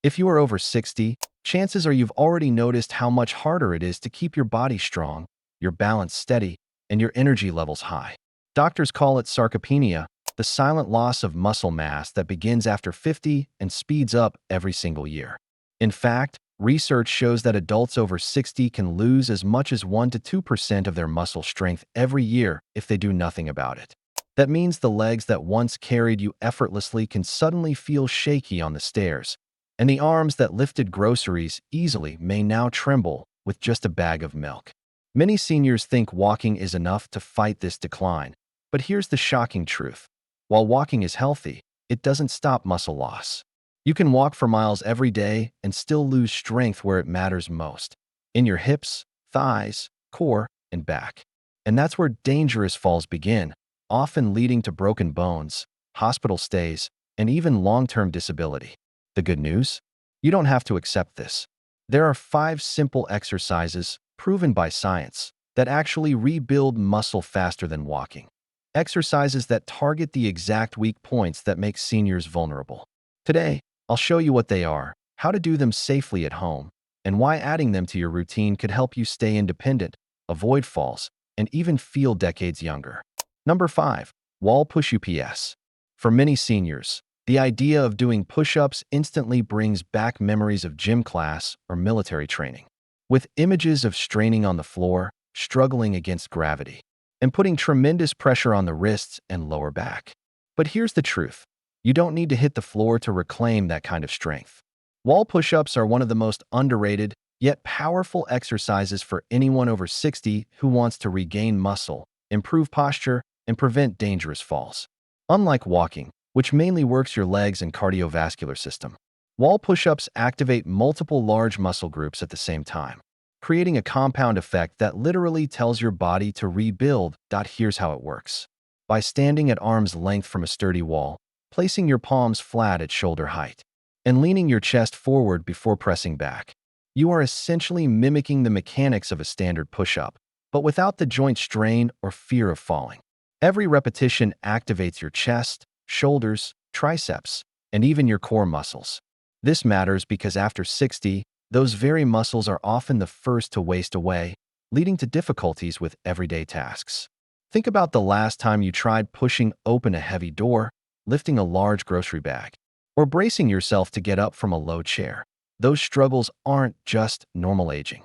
If you are over 60, chances are you've already noticed how much harder it is to keep your body strong, your balance steady, and your energy levels high. Doctors call it sarcopenia, the silent loss of muscle mass that begins after 50 and speeds up every single year. In fact, research shows that adults over 60 can lose as much as 1 to 2% of their muscle strength every year if they do nothing about it. That means the legs that once carried you effortlessly can suddenly feel shaky on the stairs, and the arms that lifted groceries easily may now tremble with just a bag of milk. Many seniors think walking is enough to fight this decline, but here's the shocking truth. While walking is healthy, it doesn't stop muscle loss. You can walk for miles every day and still lose strength where it matters most, in your hips, thighs, core, and back. And that's where dangerous falls begin, often leading to broken bones, hospital stays, and even long-term disability. The good news? You don't have to accept this. There are 5 simple exercises, proven by science, that actually rebuild muscle faster than walking. Exercises that target the exact weak points that make seniors vulnerable. Today, I'll show you what they are, how to do them safely at home, and why adding them to your routine could help you stay independent, avoid falls, and even feel decades younger. Number 5. Wall push-ups. For many seniors, the idea of doing push-ups instantly brings back memories of gym class or military training, with images of straining on the floor, struggling against gravity, and putting tremendous pressure on the wrists and lower back. But here's the truth. You don't need to hit the floor to reclaim that kind of strength. Wall push-ups are one of the most underrated, yet powerful exercises for anyone over 60 who wants to regain muscle, improve posture, and prevent dangerous falls. Unlike walking, which mainly works your legs and cardiovascular system, wall push-ups activate multiple large muscle groups at the same time, creating a compound effect that literally tells your body to rebuild. Here's how it works. By standing at arm's length from a sturdy wall, placing your palms flat at shoulder height, and leaning your chest forward before pressing back, you are essentially mimicking the mechanics of a standard push-up, but without the joint strain or fear of falling. Every repetition activates your chest, shoulders, triceps, and even your core muscles. This matters because after 60, those very muscles are often the first to waste away, leading to difficulties with everyday tasks. Think about the last time you tried pushing open a heavy door, lifting a large grocery bag, or bracing yourself to get up from a low chair. Those struggles aren't just normal aging.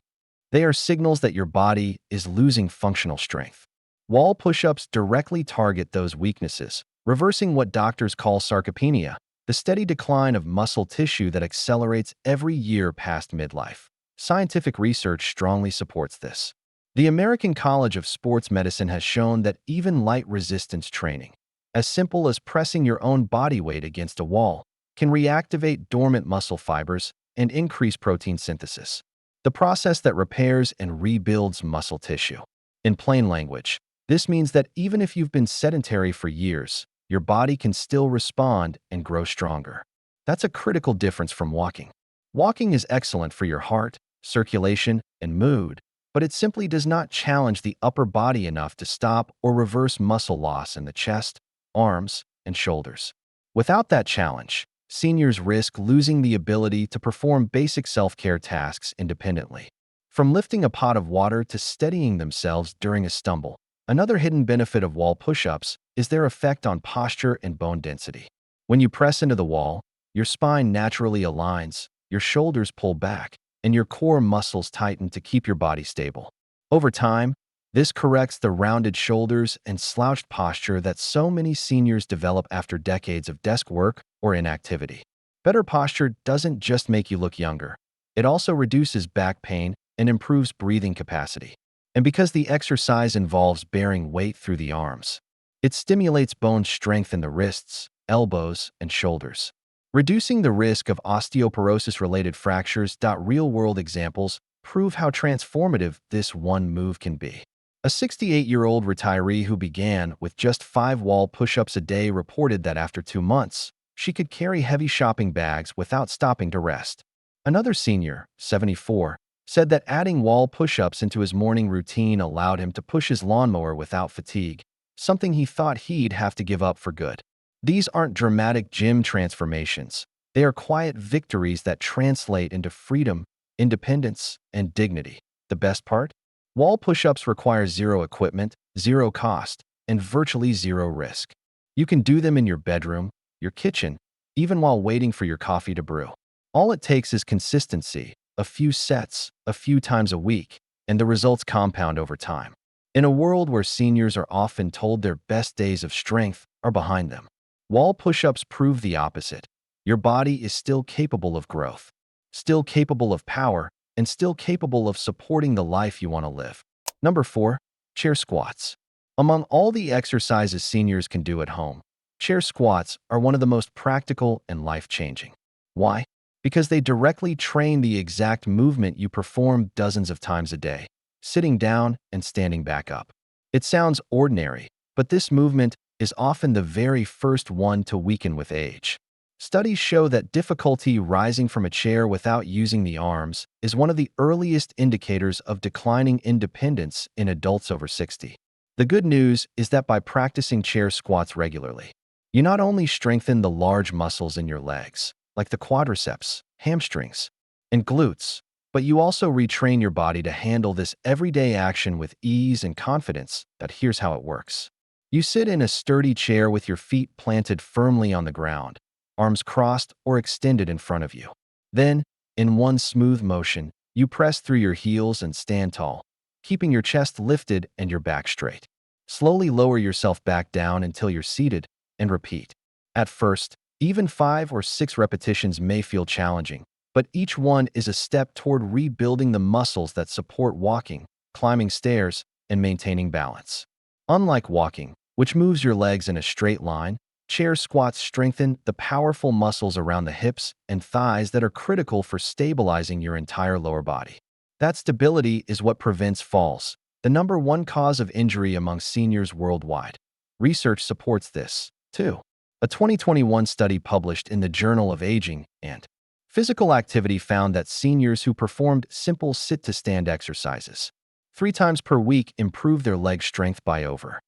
They are signals that your body is losing functional strength. Wall push-ups directly target those weaknesses, reversing what doctors call sarcopenia, the steady decline of muscle tissue that accelerates every year past midlife. Scientific research strongly supports this. The American College of Sports Medicine has shown that even light resistance training, as simple as pressing your own body weight against a wall, can reactivate dormant muscle fibers and increase protein synthesis, the process that repairs and rebuilds muscle tissue. In plain language, this means that even if you've been sedentary for years, your body can still respond and grow stronger. That's a critical difference from walking. Walking is excellent for your heart, circulation, and mood, but it simply does not challenge the upper body enough to stop or reverse muscle loss in the chest, arms, and shoulders. Without that challenge, seniors risk losing the ability to perform basic self-care tasks independently. From lifting a pot of water to steadying themselves during a stumble. Another hidden benefit of wall push-ups is their effect on posture and bone density. When you press into the wall, your spine naturally aligns, your shoulders pull back, and your core muscles tighten to keep your body stable. Over time, this corrects the rounded shoulders and slouched posture that so many seniors develop after decades of desk work or inactivity. Better posture doesn't just make you look younger. It also reduces back pain and improves breathing capacity. And because the exercise involves bearing weight through the arms, it stimulates bone strength in the wrists, elbows, and shoulders, reducing the risk of osteoporosis-related fractures. Real-world examples prove how transformative this one move can be. A 68-year-old retiree who began with just 5 wall push-ups a day reported that after 2 months, she could carry heavy shopping bags without stopping to rest. Another senior, 74, said that adding wall push-ups into his morning routine allowed him to push his lawnmower without fatigue, something he thought he'd have to give up for good. These aren't dramatic gym transformations. They are quiet victories that translate into freedom, independence, and dignity. The best part? Wall push-ups require zero equipment, zero cost, and virtually zero risk. You can do them in your bedroom, your kitchen, even while waiting for your coffee to brew. All it takes is consistency, a few sets, a few times a week, and the results compound over time. In a world where seniors are often told their best days of strength are behind them, wall push-ups prove the opposite. Your body is still capable of growth, still capable of power, and still capable of supporting the life you want to live. Number 4, chair squats. Among all the exercises seniors can do at home, chair squats are one of the most practical and life-changing. Why? Because they directly train the exact movement you perform dozens of times a day, sitting down and standing back up. It sounds ordinary, but this movement is often the very first one to weaken with age. Studies show that difficulty rising from a chair without using the arms is one of the earliest indicators of declining independence in adults over 60. The good news is that by practicing chair squats regularly, you not only strengthen the large muscles in your legs, like the quadriceps, hamstrings, and glutes, but you also retrain your body to handle this everyday action with ease and confidence. That here's how it works. You sit in a sturdy chair with your feet planted firmly on the ground, arms crossed or extended in front of you. Then, in one smooth motion, you press through your heels and stand tall, keeping your chest lifted and your back straight. Slowly lower yourself back down until you're seated, and repeat. At first, even 5 or 6 repetitions may feel challenging, but each one is a step toward rebuilding the muscles that support walking, climbing stairs, and maintaining balance. Unlike walking, which moves your legs in a straight line, chair squats strengthen the powerful muscles around the hips and thighs that are critical for stabilizing your entire lower body. That stability is what prevents falls, the number one cause of injury among seniors worldwide. Research supports this, too. A 2021 study published in the Journal of Aging and Physical Activity found that seniors who performed simple sit-to-stand exercises 3 times per week improved their leg strength by over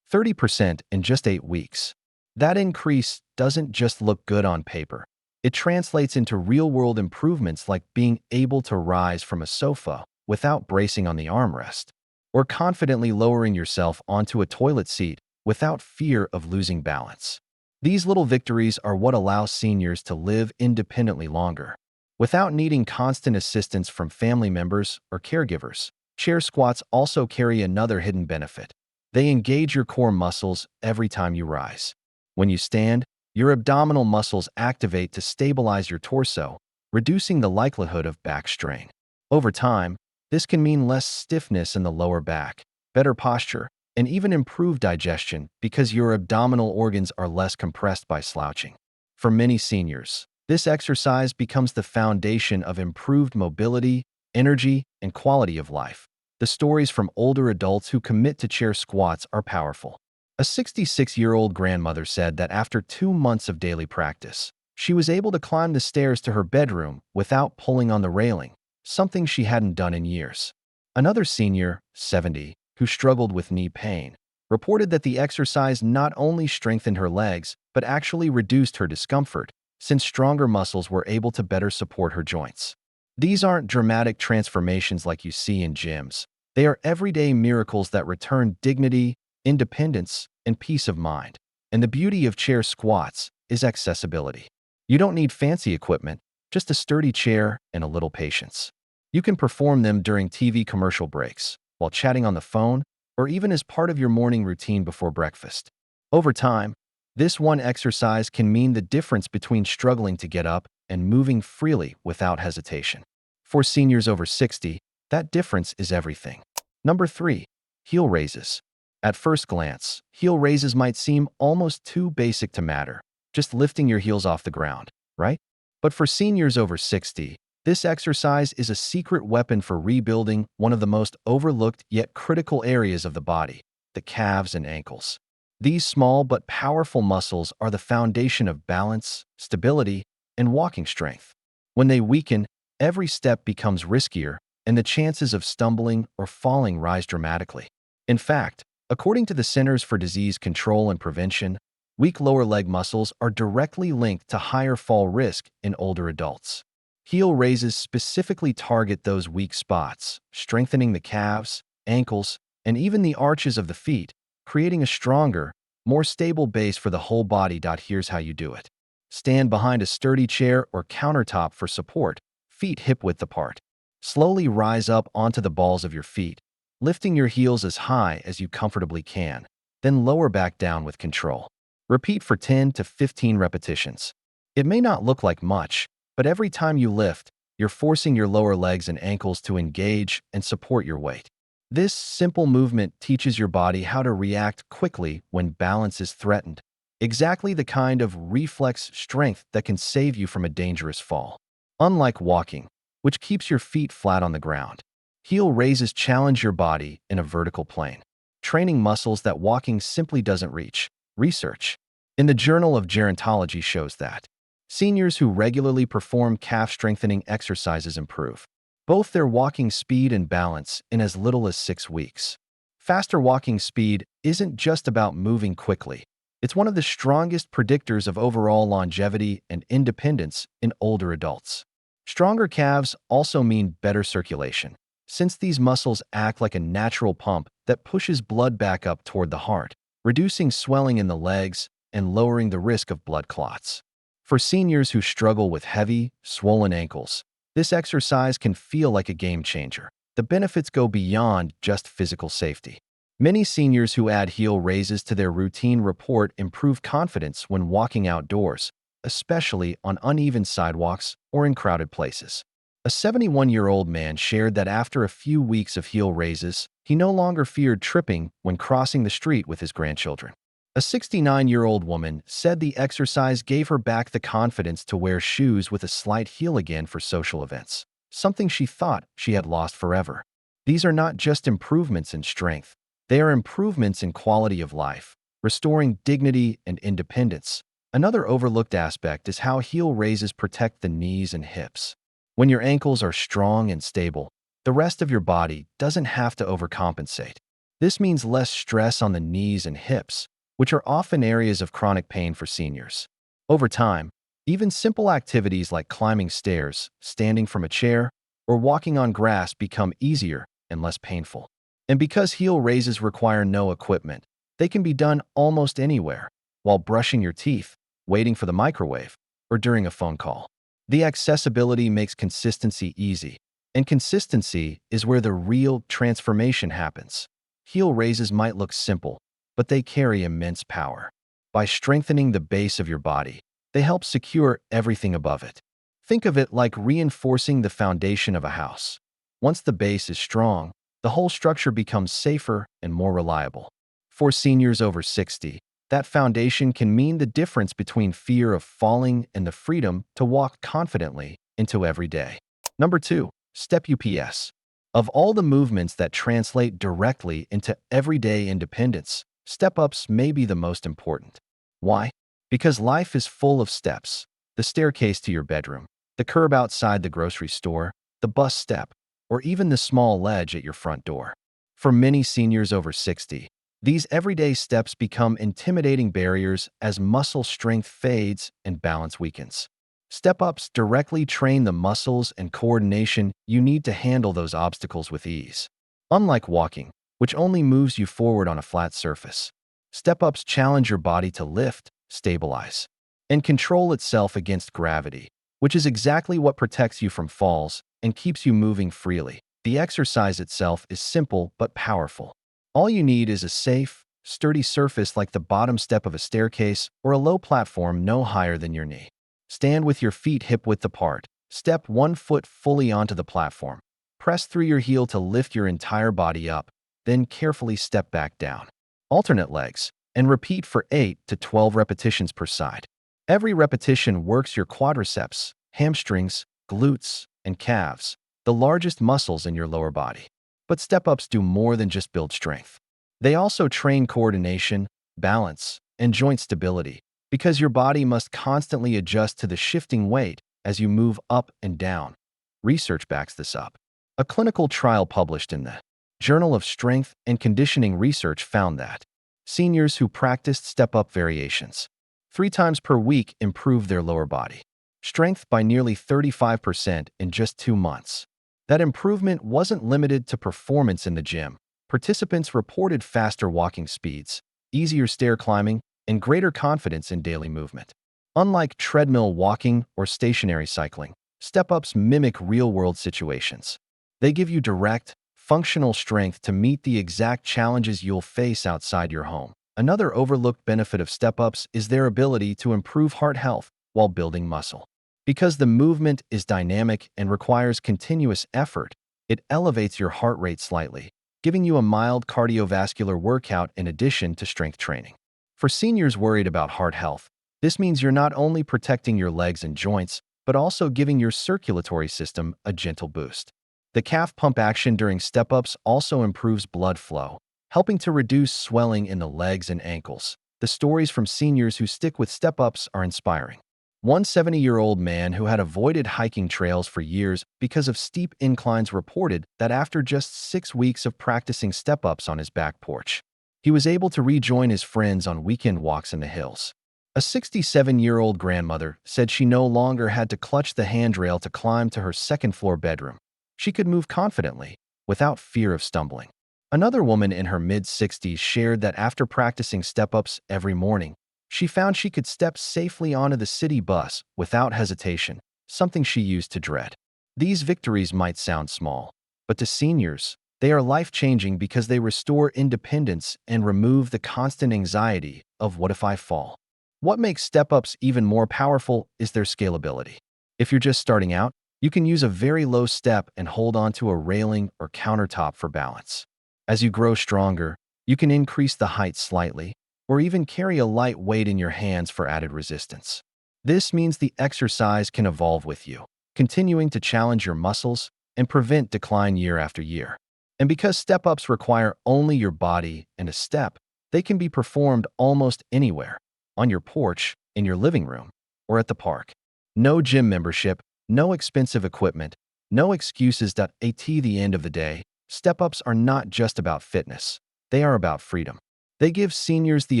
30% in just 8 weeks. That increase doesn't just look good on paper. It translates into real-world improvements like being able to rise from a sofa without bracing on the armrest, or confidently lowering yourself onto a toilet seat without fear of losing balance. These little victories are what allow seniors to live independently longer, without needing constant assistance from family members or caregivers. Chair squats also carry another hidden benefit. They engage your core muscles every time you rise. When you stand, your abdominal muscles activate to stabilize your torso, reducing the likelihood of back strain. Over time, this can mean less stiffness in the lower back, better posture, and even improved digestion because your abdominal organs are less compressed by slouching. For many seniors, this exercise becomes the foundation of improved mobility, energy, and quality of life. The stories from older adults who commit to chair squats are powerful. A 66-year-old grandmother said that after 2 months of daily practice, she was able to climb the stairs to her bedroom without pulling on the railing, something she hadn't done in years. Another senior, 70, who struggled with knee pain, reported that the exercise not only strengthened her legs, but actually reduced her discomfort, since stronger muscles were able to better support her joints. These aren't dramatic transformations like you see in gyms. They are everyday miracles that return dignity, independence, and peace of mind. And the beauty of chair squats is accessibility. You don't need fancy equipment, just a sturdy chair and a little patience. You can perform them during TV commercial breaks, while chatting on the phone, or even as part of your morning routine before breakfast. Over time, this one exercise can mean the difference between struggling to get up and moving freely without hesitation. For seniors over 60, that difference is everything. Number 3, heel raises. At first glance, heel raises might seem almost too basic to matter, just lifting your heels off the ground, right? But for seniors over 60, this exercise is a secret weapon for rebuilding one of the most overlooked yet critical areas of the body, the calves and ankles. These small but powerful muscles are the foundation of balance, stability, and walking strength. When they weaken, every step becomes riskier, and the chances of stumbling or falling rise dramatically. In fact, according to the Centers for Disease Control and Prevention, Weak lower leg muscles are directly linked to higher fall risk in older adults. Heel raises specifically target those weak spots, strengthening the calves, ankles, and even the arches of the feet, creating a stronger, more stable base for the whole body. Here's how you do it. Stand behind a sturdy chair or countertop for support, feet hip-width apart. Slowly rise up onto the balls of your feet, lifting your heels as high as you comfortably can, then lower back down with control. Repeat for 10 to 15 repetitions. It may not look like much, but every time you lift, you're forcing your lower legs and ankles to engage and support your weight. This simple movement teaches your body how to react quickly when balance is threatened, exactly the kind of reflex strength that can save you from a dangerous fall. Unlike walking, which keeps your feet flat on the ground, heel raises challenge your body in a vertical plane, training muscles that walking simply doesn't reach. Research in the Journal of Gerontology shows that seniors who regularly perform calf strengthening exercises improve both their walking speed and balance in as little as 6 weeks. Faster walking speed isn't just about moving quickly. It's one of the strongest predictors of overall longevity and independence in older adults. Stronger calves also mean better circulation, since these muscles act like a natural pump that pushes blood back up toward the heart, reducing swelling in the legs and lowering the risk of blood clots. For seniors who struggle with heavy, swollen ankles, this exercise can feel like a game changer. The benefits go beyond just physical safety. Many seniors who add heel raises to their routine report improved confidence when walking outdoors, especially on uneven sidewalks or in crowded places. A 71-year-old man shared that after a few weeks of heel raises, he no longer feared tripping when crossing the street with his grandchildren. A 69-year-old woman said the exercise gave her back the confidence to wear shoes with a slight heel again for social events, something she thought she had lost forever. These are not just improvements in strength, they are improvements in quality of life, restoring dignity and independence. Another overlooked aspect is how heel raises protect the knees and hips. When your ankles are strong and stable, the rest of your body doesn't have to overcompensate. This means less stress on the knees and hips, which are often areas of chronic pain for seniors. Over time, even simple activities like climbing stairs, standing from a chair, or walking on grass become easier and less painful. And because heel raises require no equipment, they can be done almost anywhere, while brushing your teeth, waiting for the microwave, or during a phone call. The accessibility makes consistency easy, and consistency is where the real transformation happens. Heel raises might look simple, but they carry immense power. By strengthening the base of your body, they help secure everything above it. Think of it like reinforcing the foundation of a house. Once the base is strong, the whole structure becomes safer and more reliable. For seniors over 60, that foundation can mean the difference between fear of falling and the freedom to walk confidently into every day. Number 2, Step UPS. Of all the movements that translate directly into everyday independence, step-ups may be the most important. Why? Because life is full of steps. The staircase to your bedroom, the curb outside the grocery store, the bus step, or even the small ledge at your front door. For many seniors over 60, these everyday steps become intimidating barriers as muscle strength fades and balance weakens. Step-ups directly train the muscles and coordination you need to handle those obstacles with ease. Unlike walking, which only moves you forward on a flat surface, step-ups challenge your body to lift, stabilize, and control itself against gravity, which is exactly what protects you from falls and keeps you moving freely. The exercise itself is simple but powerful. All you need is a safe, sturdy surface like the bottom step of a staircase or a low platform no higher than your knee. Stand with your feet hip-width apart. Step 1 foot fully onto the platform. Press through your heel to lift your entire body up, then carefully step back down. Alternate legs, and repeat for 8 to 12 repetitions per side. Every repetition works your quadriceps, hamstrings, glutes, and calves, the largest muscles in your lower body. But step-ups do more than just build strength. They also train coordination, balance, and joint stability, because your body must constantly adjust to the shifting weight as you move up and down. Research backs this up. A clinical trial published in the Journal of Strength and Conditioning Research found that Seniors who practiced step-up variations 3 times per week improved their lower body strength by nearly 35% in just 2 months. That improvement wasn't limited to performance in the gym. Participants reported faster walking speeds, easier stair climbing, and greater confidence in daily movement. Unlike treadmill walking or stationary cycling, step-ups mimic real-world situations. They give you direct, functional strength to meet the exact challenges you'll face outside your home. Another overlooked benefit of step-ups is their ability to improve heart health while building muscle. Because the movement is dynamic and requires continuous effort, it elevates your heart rate slightly, giving you a mild cardiovascular workout in addition to strength training. For seniors worried about heart health, this means you're not only protecting your legs and joints, but also giving your circulatory system a gentle boost. The calf pump action during step-ups also improves blood flow, helping to reduce swelling in the legs and ankles. The stories from seniors who stick with step-ups are inspiring. One 70-year-old man who had avoided hiking trails for years because of steep inclines reported that after just 6 weeks of practicing step-ups on his back porch, he was able to rejoin his friends on weekend walks in the hills. A 67-year-old grandmother said she no longer had to clutch the handrail to climb to her second-floor bedroom. She could move confidently, without fear of stumbling. Another woman in her mid-60s shared that after practicing step-ups every morning, she found she could step safely onto the city bus without hesitation, something she used to dread. These victories might sound small, but to seniors, they are life-changing because they restore independence and remove the constant anxiety of "what if I fall?" What makes step-ups even more powerful is their scalability. If you're just starting out, you can use a very low step and hold onto a railing or countertop for balance. As you grow stronger, you can increase the height slightly, or even carry a light weight in your hands for added resistance. This means the exercise can evolve with you, continuing to challenge your muscles and prevent decline year after year. And because step-ups require only your body and a step, they can be performed almost anywhere, on your porch, in your living room, or at the park. No gym membership, no expensive equipment, no excuses. At the end of the day, step-ups are not just about fitness. They are about freedom. They give seniors the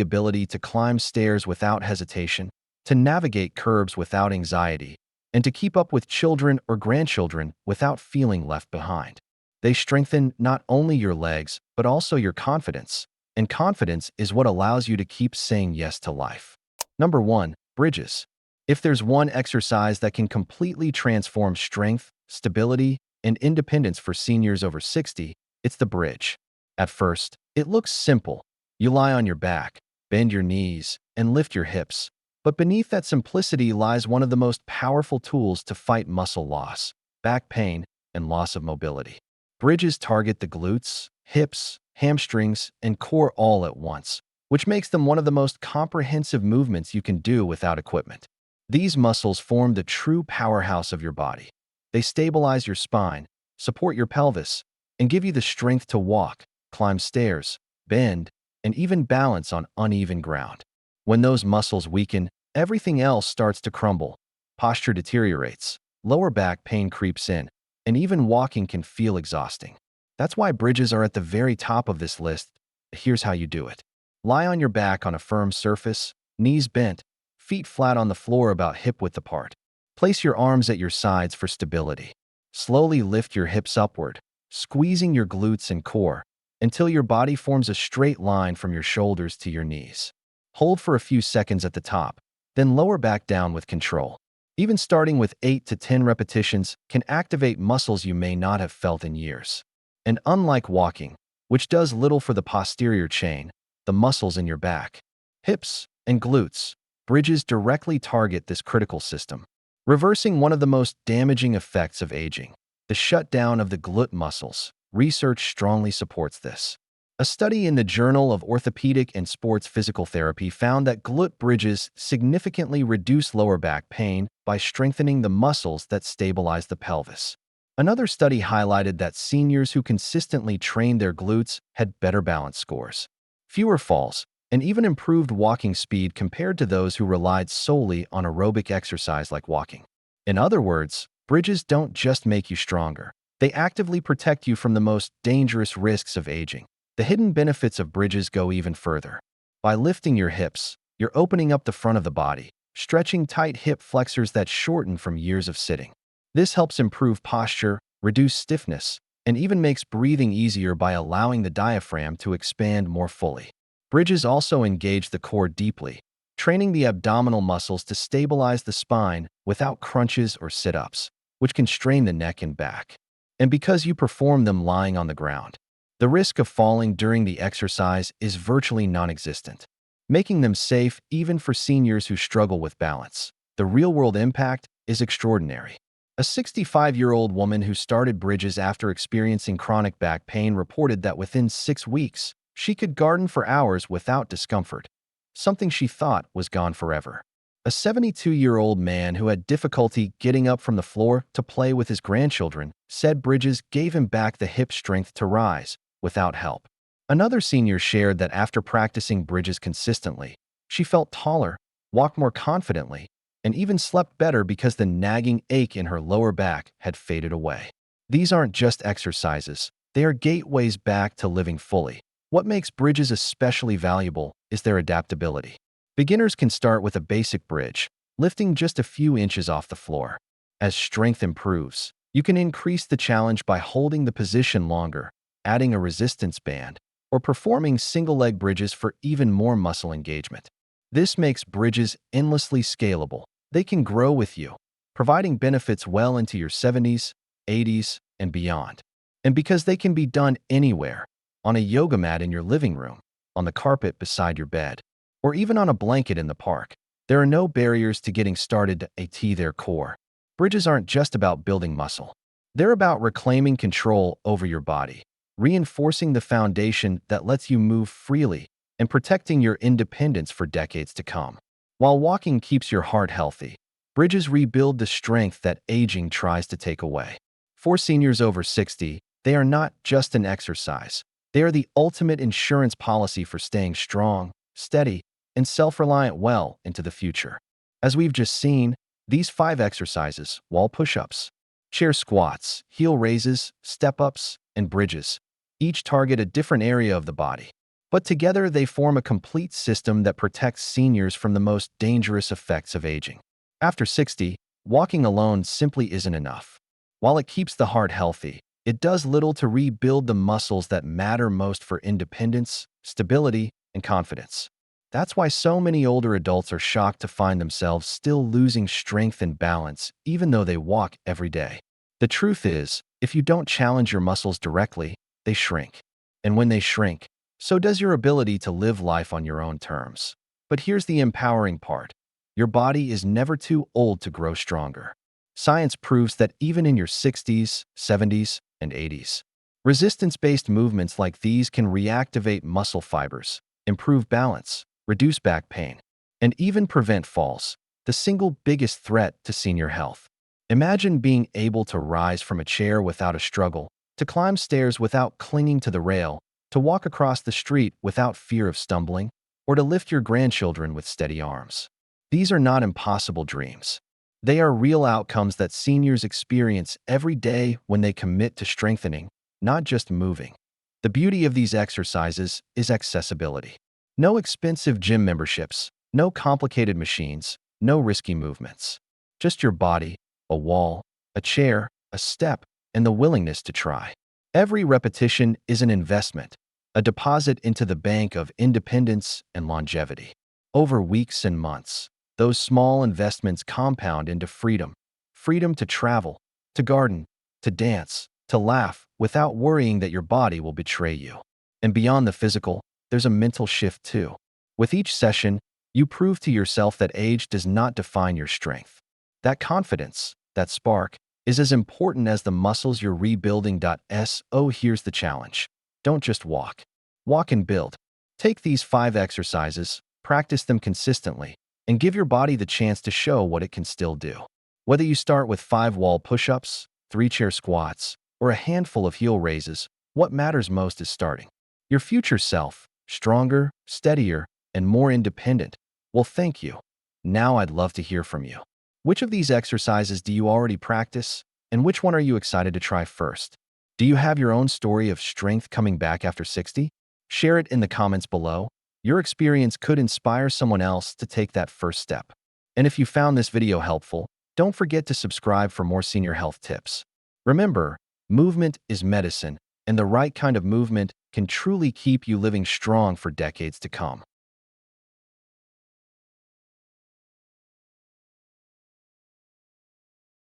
ability to climb stairs without hesitation, to navigate curbs without anxiety, and to keep up with children or grandchildren without feeling left behind. They strengthen not only your legs, but also your confidence. And confidence is what allows you to keep saying yes to life. Number 1. Bridges. If there's one exercise that can completely transform strength, stability, and independence for seniors over 60, it's the bridge. At first, it looks simple. You lie on your back, bend your knees, and lift your hips. But beneath that simplicity lies one of the most powerful tools to fight muscle loss, back pain, and loss of mobility. Bridges target the glutes, hips, hamstrings, and core all at once, which makes them one of the most comprehensive movements you can do without equipment. These muscles form the true powerhouse of your body. They stabilize your spine, support your pelvis, and give you the strength to walk, climb stairs, bend, and even balance on uneven ground. When those muscles weaken, everything else starts to crumble. Posture deteriorates, lower back pain creeps in, and even walking can feel exhausting. That's why bridges are at the very top of this list. Here's how you do it. Lie on your back on a firm surface, knees bent, feet flat on the floor about hip-width apart. Place your arms at your sides for stability. Slowly lift your hips upward, squeezing your glutes and core, until your body forms a straight line from your shoulders to your knees. Hold for a few seconds at the top, then lower back down with control. Even starting with 8 to 10 repetitions can activate muscles you may not have felt in years. And unlike walking, which does little for the posterior chain, the muscles in your back, hips, and glutes, bridges directly target this critical system, reversing one of the most damaging effects of aging, the shutdown of the glute muscles. Research strongly supports this. A study in the Journal of Orthopedic and Sports Physical Therapy found that glute bridges significantly reduce lower back pain by strengthening the muscles that stabilize the pelvis. Another study highlighted that seniors who consistently trained their glutes had better balance scores, fewer falls, and even improved walking speed compared to those who relied solely on aerobic exercise like walking. In other words, bridges don't just make you stronger. They actively protect you from the most dangerous risks of aging. The hidden benefits of bridges go even further. By lifting your hips, you're opening up the front of the body, stretching tight hip flexors that shorten from years of sitting. This helps improve posture, reduce stiffness, and even makes breathing easier by allowing the diaphragm to expand more fully. Bridges also engage the core deeply, training the abdominal muscles to stabilize the spine without crunches or sit-ups, which can strain the neck and back. And because you perform them lying on the ground, the risk of falling during the exercise is virtually non-existent, making them safe even for seniors who struggle with balance. The real-world impact is extraordinary. A 65-year-old woman who started bridges after experiencing chronic back pain reported that within 6 weeks, she could garden for hours without discomfort, something she thought was gone forever. A 72-year-old man who had difficulty getting up from the floor to play with his grandchildren said bridges gave him back the hip strength to rise without help. Another senior shared that after practicing bridges consistently, she felt taller, walked more confidently, and even slept better because the nagging ache in her lower back had faded away. These aren't just exercises, they are gateways back to living fully. What makes bridges especially valuable is their adaptability. Beginners can start with a basic bridge, lifting just a few inches off the floor. As strength improves, you can increase the challenge by holding the position longer, adding a resistance band, or performing single-leg bridges for even more muscle engagement. This makes bridges endlessly scalable. They can grow with you, providing benefits well into your 70s, 80s, and beyond. And because they can be done anywhere, on a yoga mat in your living room, on the carpet beside your bed, or even on a blanket in the park, there are no barriers to getting started at their core. Bridges aren't just about building muscle. They're about reclaiming control over your body, reinforcing the foundation that lets you move freely, and protecting your independence for decades to come. While walking keeps your heart healthy, bridges rebuild the strength that aging tries to take away. For seniors over 60, they are not just an exercise. They are the ultimate insurance policy for staying strong, steady, and self-reliant well into the future. As we've just seen, these 5 exercises, wall push-ups, chair squats, heel raises, step-ups, and bridges, each target a different area of the body. But together they form a complete system that protects seniors from the most dangerous effects of aging. After 60, walking alone simply isn't enough. While it keeps the heart healthy, it does little to rebuild the muscles that matter most for independence, stability, and confidence. That's why so many older adults are shocked to find themselves still losing strength and balance even though they walk every day. The truth is, if you don't challenge your muscles directly, they shrink. And when they shrink, so does your ability to live life on your own terms. But here's the empowering part. Your body is never too old to grow stronger. Science proves that even in your 60s, 70s, and 80s, resistance-based movements like these can reactivate muscle fibers, improve balance, reduce back pain, and even prevent falls, the single biggest threat to senior health. Imagine being able to rise from a chair without a struggle, to climb stairs without clinging to the rail, to walk across the street without fear of stumbling, or to lift your grandchildren with steady arms. These are not impossible dreams. They are real outcomes that seniors experience every day when they commit to strengthening, not just moving. The beauty of these exercises is accessibility. No expensive gym memberships, no complicated machines, no risky movements. Just your body, a wall, a chair, a step, and the willingness to try. Every repetition is an investment, a deposit into the bank of independence and longevity. Over weeks and months, those small investments compound into freedom. Freedom to travel, to garden, to dance, to laugh without worrying that your body will betray you. And beyond the physical, there's a mental shift too. With each session, you prove to yourself that age does not define your strength. That confidence, that spark, is as important as the muscles you're rebuilding. So here's the challenge. Don't just walk. Walk and build. Take these 5 exercises, practice them consistently, and give your body the chance to show what it can still do. Whether you start with 5 wall push-ups, 3 chair squats, or a handful of heel raises, what matters most is starting. Your future self, stronger, steadier, and more independent, will thank you. Now I'd love to hear from you. Which of these exercises do you already practice, and which one are you excited to try first? Do you have your own story of strength coming back after 60? Share it in the comments below. Your experience could inspire someone else to take that first step. And if you found this video helpful, don't forget to subscribe for more senior health tips. Remember, movement is medicine, and the right kind of movement can truly keep you living strong for decades to come.